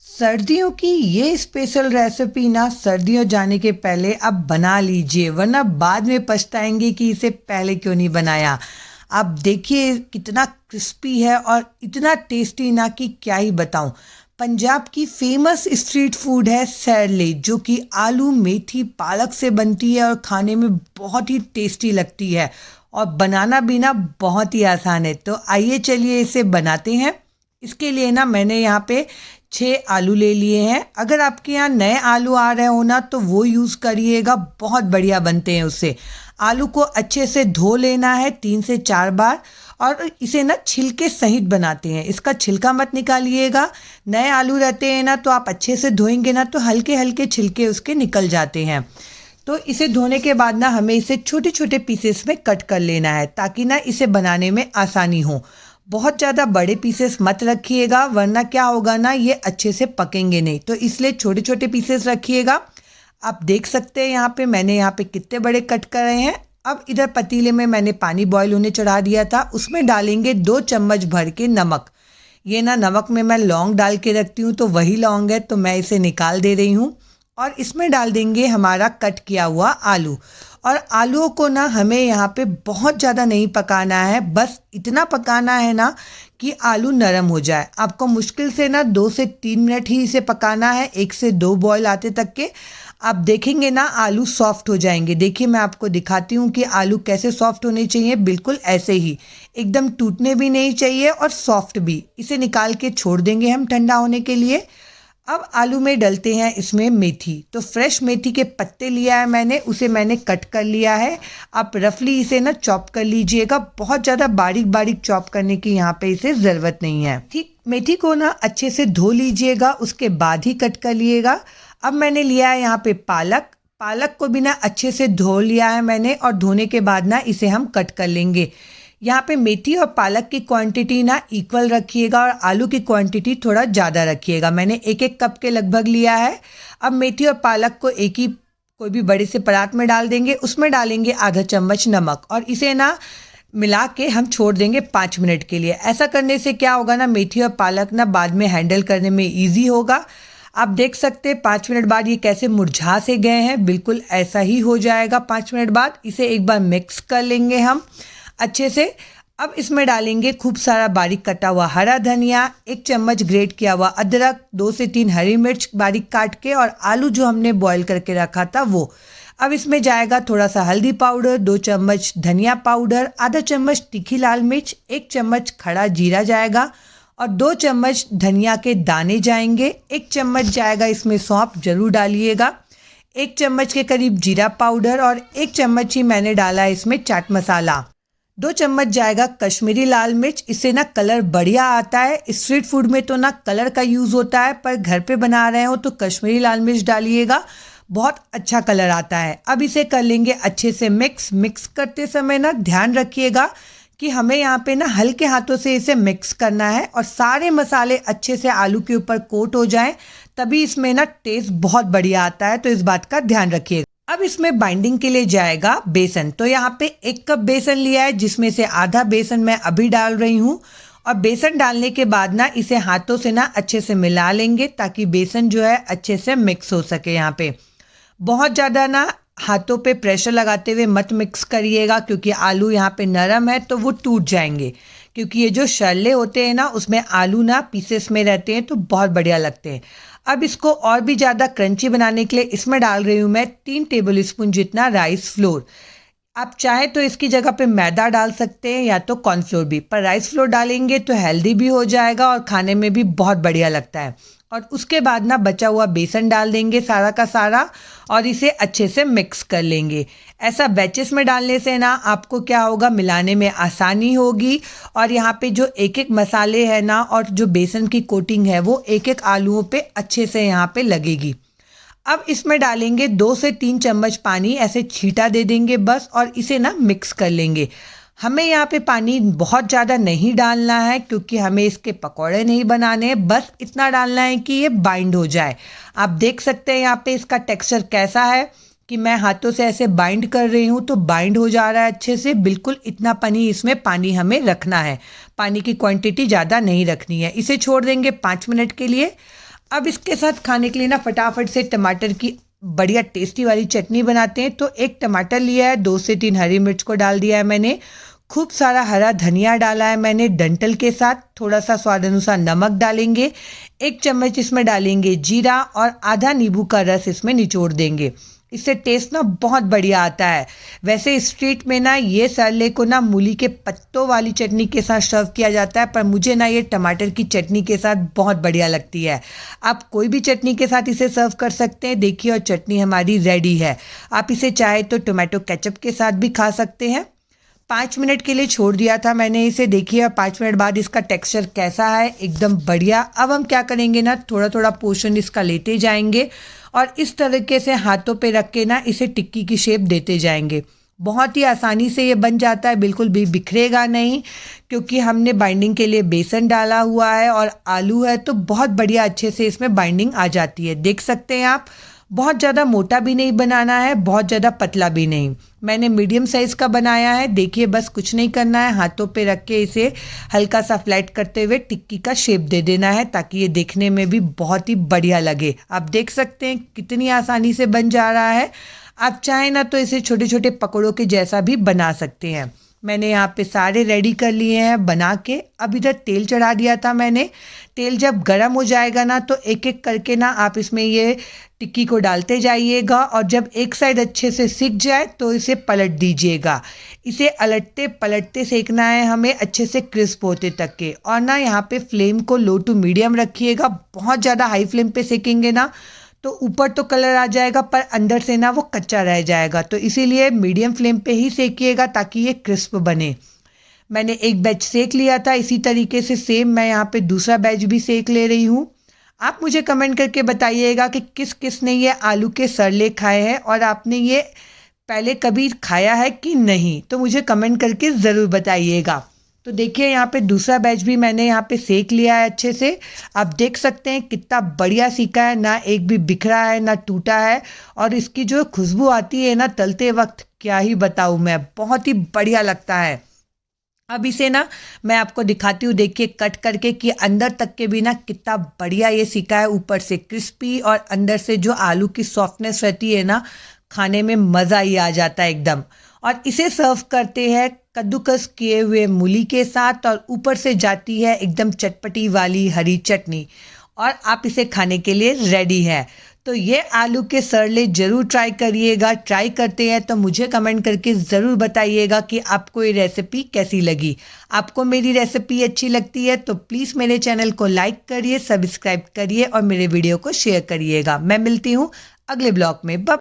सर्दियों की ये स्पेशल रेसिपी ना सर्दियों जाने के पहले आप बना लीजिए, वरना बाद में पछताएंगे कि इसे पहले क्यों नहीं बनाया। आप देखिए कितना क्रिस्पी है और इतना टेस्टी ना कि क्या ही बताऊं। पंजाब की फेमस स्ट्रीट फूड है सैरले, जो कि आलू मेथी पालक से बनती है और खाने में बहुत ही टेस्टी लगती है और बनाना भी ना बहुत ही आसान है। तो आइए चलिए इसे बनाते हैं। इसके लिए ना मैंने यहाँ पे 6 आलू ले लिए हैं। अगर आपके यहाँ नए आलू आ रहे हो ना तो वो यूज़ करिएगा, बहुत बढ़िया बनते हैं उससे। आलू को अच्छे से धो लेना है 3 से 4 बार और इसे ना छिलके सहित बनाते हैं, इसका छिलका मत निकालिएगा। नए आलू रहते हैं ना तो आप अच्छे से धोएंगे ना तो हल्के हल्के छिलके उसके निकल जाते हैं। तो इसे धोने के बाद ना हमें इसे छोटे छोटे पीसेस में कट कर लेना है ताकि ना इसे बनाने में आसानी हो। बहुत ज़्यादा बड़े पीसेस मत रखिएगा, वरना क्या होगा ना ये अच्छे से पकेंगे नहीं, तो इसलिए छोटे छोटे पीसेस रखिएगा। आप देख सकते हैं मैंने यहाँ पे कितने बड़े कट कर रहे हैं। अब इधर पतीले में मैंने पानी बॉईल होने चढ़ा दिया था, उसमें डालेंगे 2 चम्मच भर के नमक। ये ना नमक में मैं लौंग डाल के रखती हूँ तो वही लौंग है, तो मैं इसे निकाल दे रही हूँ। और इसमें डाल देंगे हमारा कट किया हुआ आलू। और आलूओं को ना हमें यहाँ पे बहुत ज़्यादा नहीं पकाना है, बस इतना पकाना है ना कि आलू नरम हो जाए। आपको मुश्किल से ना 2 से 3 मिनट ही इसे पकाना है, 1 से 2 बॉयल आते तक के। आप देखेंगे ना आलू सॉफ्ट हो जाएंगे। देखिए मैं आपको दिखाती हूँ कि आलू कैसे सॉफ्ट होने चाहिए, बिल्कुल ऐसे ही, एकदम टूटने भी नहीं चाहिए और सॉफ्ट भी। इसे निकाल के छोड़ देंगे हम ठंडा होने के लिए। अब आलू में डलते हैं इसमें मेथी। तो फ्रेश मेथी के पत्ते लिया है मैंने, उसे मैंने कट कर लिया है। आप रफली इसे ना चॉप कर लीजिएगा, बहुत ज़्यादा बारीक बारीक चॉप करने की यहाँ पे इसे ज़रूरत नहीं है। ठीक, मेथी को ना अच्छे से धो लीजिएगा, उसके बाद ही कट कर लिएगा। अब मैंने लिया है यहाँ पे पालक। पालक को भी ना अच्छे से धो लिया है मैंने और धोने के बाद ना इसे हम कट कर लेंगे। यहाँ पे मेथी और पालक की क्वांटिटी ना इक्वल रखिएगा और आलू की क्वांटिटी थोड़ा ज़्यादा रखिएगा। मैंने 1-1 कप के लगभग लिया है। अब मेथी और पालक को एक ही कोई भी बड़े से परात में डाल देंगे, उसमें डालेंगे आधा चम्मच नमक और इसे ना मिला के हम छोड़ देंगे 5 मिनट के लिए। ऐसा करने से क्या होगा ना, मेथी और पालक ना बाद में हैंडल करने में ईजी होगा। आप देख सकते हैं 5 मिनट बाद ये कैसे मुरझा से गए हैं, बिल्कुल ऐसा ही हो जाएगा 5 मिनट बाद। इसे एक बार मिक्स कर लेंगे हम अच्छे से। अब इसमें डालेंगे खूब सारा बारीक कटा हुआ हरा धनिया, 1 चम्मच ग्रेट किया हुआ अदरक, 2 से 3 हरी मिर्च बारीक काट के, और आलू जो हमने बॉईल करके रखा था वो। अब इसमें जाएगा थोड़ा सा हल्दी पाउडर, 2 चम्मच धनिया पाउडर, आधा चम्मच तीखी लाल मिर्च, 1 चम्मच खड़ा जीरा जाएगा और 2 चम्मच धनिया के दाने जाएंगे। 1 चम्मच जाएगा इसमें सौंफ, जरूर डालिएगा। 1 चम्मच के करीब जीरा पाउडर और 1 चम्मच ही मैंने डाला है इसमें चाट मसाला। 2 चम्मच जाएगा कश्मीरी लाल मिर्च, इससे ना कलर बढ़िया आता है। स्ट्रीट फूड में तो ना कलर का यूज़ होता है, पर घर पे बना रहे हो तो कश्मीरी लाल मिर्च डालिएगा, बहुत अच्छा कलर आता है। अब इसे कर लेंगे अच्छे से मिक्स करते समय ना ध्यान रखिएगा कि हमें यहाँ पे ना हल्के हाथों से इसे मिक्स करना है और सारे मसाले अच्छे से आलू के ऊपर कोट हो जाएं, तभी इसमें ना टेस्ट बहुत बढ़िया आता है, तो इस बात का ध्यान रखिएगा। अब इसमें बाइंडिंग के लिए जाएगा बेसन। तो यहाँ पे 1 कप बेसन लिया है, जिसमें से आधा बेसन मैं अभी डाल रही हूँ। और बेसन डालने के बाद ना इसे हाथों से ना अच्छे से मिला लेंगे ताकि बेसन जो है अच्छे से मिक्स हो सके। यहाँ पे बहुत ज़्यादा ना हाथों पे प्रेशर लगाते हुए मत मिक्स करिएगा, क्योंकि आलू यहाँ पे नरम है तो वो टूट जाएंगे। क्योंकि ये जो शरले होते हैं ना उसमें आलू ना पीसेस में रहते हैं तो बहुत बढ़िया लगते हैं। अब इसको और भी ज़्यादा क्रंची बनाने के लिए इसमें डाल रही हूँ मैं 3 टेबल स्पून जितना राइस फ्लोर। आप चाहें तो इसकी जगह पे मैदा डाल सकते हैं या तो कॉर्नफ्लोर भी, पर राइस फ्लोर डालेंगे तो हेल्दी भी हो जाएगा और खाने में भी बहुत बढ़िया लगता है। और उसके बाद ना बचा हुआ बेसन डाल देंगे सारा का सारा और इसे अच्छे से मिक्स कर लेंगे। ऐसा बैचेस में डालने से ना आपको क्या होगा, मिलाने में आसानी होगी। और यहाँ पे जो एक एक मसाले हैं ना और जो बेसन की कोटिंग है वो एक एक आलूओं पे अच्छे से यहाँ पे लगेगी। अब इसमें डालेंगे 2 से 3 चम्मच पानी, ऐसे छींटा दे देंगे बस, और इसे ना मिक्स कर लेंगे। हमें यहाँ पे पानी बहुत ज़्यादा नहीं डालना है क्योंकि हमें इसके पकौड़े नहीं बनाने हैं, बस इतना डालना है कि ये बाइंड हो जाए। आप देख सकते हैं यहाँ पे इसका टेक्सचर कैसा है कि मैं हाथों से ऐसे बाइंड कर रही हूँ तो बाइंड हो जा रहा है अच्छे से। बिल्कुल इतना इसमें पानी हमें रखना है, पानी की क्वांटिटी ज़्यादा नहीं रखनी है। इसे छोड़ देंगे 5 मिनट के लिए। अब इसके साथ खाने के लिए ना फटाफट से टमाटर की बढ़िया टेस्टी वाली चटनी बनाते हैं। तो एक टमाटर लिया है, 2 से 3 हरी मिर्च को डाल दिया है मैंने, खूब सारा हरा धनिया डाला है मैंने डंठल के साथ, थोड़ा सा स्वाद अनुसार नमक डालेंगे, 1 चम्मच इसमें डालेंगे जीरा और आधा नींबू का रस इसमें निचोड़ देंगे। इससे टेस्ट ना बहुत बढ़िया आता है। वैसे स्ट्रीट में ना ये सरले को ना मूली के पत्तों वाली चटनी के साथ सर्व किया जाता है, पर मुझे ना ये टमाटर की चटनी के साथ बहुत बढ़िया लगती है। आप कोई भी चटनी के साथ इसे सर्व कर सकते हैं। देखिए, और चटनी हमारी रेडी है। आप इसे चाहे तो टोमेटो केचप के साथ भी खा सकते हैं। 5 मिनट के लिए छोड़ दिया था मैंने इसे, देखिए, और 5 मिनट बाद इसका टेक्सचर कैसा है, एकदम बढ़िया। अब हम क्या करेंगे ना, थोड़ा थोड़ा पोर्शन इसका लेते जाएंगे और इस तरीके से हाथों पे रख के ना इसे टिक्की की शेप देते जाएंगे। बहुत ही आसानी से ये बन जाता है, बिल्कुल भी बिखरेगा नहीं, क्योंकि हमने बाइंडिंग के लिए बेसन डाला हुआ है और आलू है, तो बहुत बढ़िया अच्छे से इसमें बाइंडिंग आ जाती है। देख सकते हैं आप, बहुत ज़्यादा मोटा भी नहीं बनाना है, बहुत ज़्यादा पतला भी नहीं। मैंने मीडियम साइज़ का बनाया है। देखिए, बस कुछ नहीं करना है, हाथों पे रख के इसे हल्का सा फ्लैट करते हुए टिक्की का शेप दे देना है, ताकि ये देखने में भी बहुत ही बढ़िया लगे। आप देख सकते हैं कितनी आसानी से बन जा रहा है। आप चाहें ना तो इसे छोटे छोटे पकौड़ों के जैसा भी बना सकते हैं। मैंने यहाँ पे सारे रेडी कर लिए हैं बना के। अब इधर तेल चढ़ा दिया था मैंने। तेल जब गर्म हो जाएगा ना, तो एक एक करके ना आप इसमें ये टिक्की को डालते जाइएगा, और जब एक साइड अच्छे से सिक जाए तो इसे पलट दीजिएगा। इसे अलटते पलटते सेकना है हमें, अच्छे से क्रिस्प होते तक के। और ना यहाँ पे फ्लेम को लो टू मीडियम रखिएगा। बहुत ज़्यादा हाई फ्लेम पे सेकेंगे ना तो ऊपर तो कलर आ जाएगा, पर अंदर से ना वो कच्चा रह जाएगा। तो इसीलिए मीडियम फ्लेम पे ही सेकिएगा, ताकि ये क्रिस्प बने। मैंने एक बैच सेक लिया था, इसी तरीके से सेम मैं यहाँ पे दूसरा बैच भी सेक ले रही हूँ। आप मुझे कमेंट करके बताइएगा कि किस किस ने ये आलू के सरले खाए हैं, और आपने ये पहले कभी खाया है कि नहीं, तो मुझे कमेंट करके ज़रूर बताइएगा। तो देखिए, यहाँ पे दूसरा बैच भी मैंने यहाँ पे सेक लिया है अच्छे से। आप देख सकते हैं कितना बढ़िया सीखा है, ना एक भी बिखरा है ना टूटा है, और इसकी जो खुशबू आती है ना तलते वक्त, क्या ही बताऊँ मैं, बहुत ही बढ़िया लगता है। अब इसे ना मैं आपको दिखाती हूँ, देखिए कट करके, कि अंदर तक के भी ना कितना बढ़िया ये सीखा है, ऊपर से क्रिस्पी और अंदर से जो आलू की सॉफ्टनेस रहती है ना, खाने में मज़ा ही आ जाता है एकदम। और इसे सर्व करते हैं कद्दूकस किए हुए मूली के साथ, और ऊपर से जाती है एकदम चटपटी वाली हरी चटनी, और आप इसे खाने के लिए रेडी है। तो ये आलू के सरले ज़रूर ट्राई करिएगा। ट्राई करते हैं तो मुझे कमेंट करके ज़रूर बताइएगा कि आपको ये रेसिपी कैसी लगी। आपको मेरी रेसिपी अच्छी लगती है तो प्लीज़ मेरे चैनल को लाइक करिए, सब्सक्राइब करिए और मेरे वीडियो को शेयर करिएगा। मैं मिलती हूँ अगले ब्लॉग में।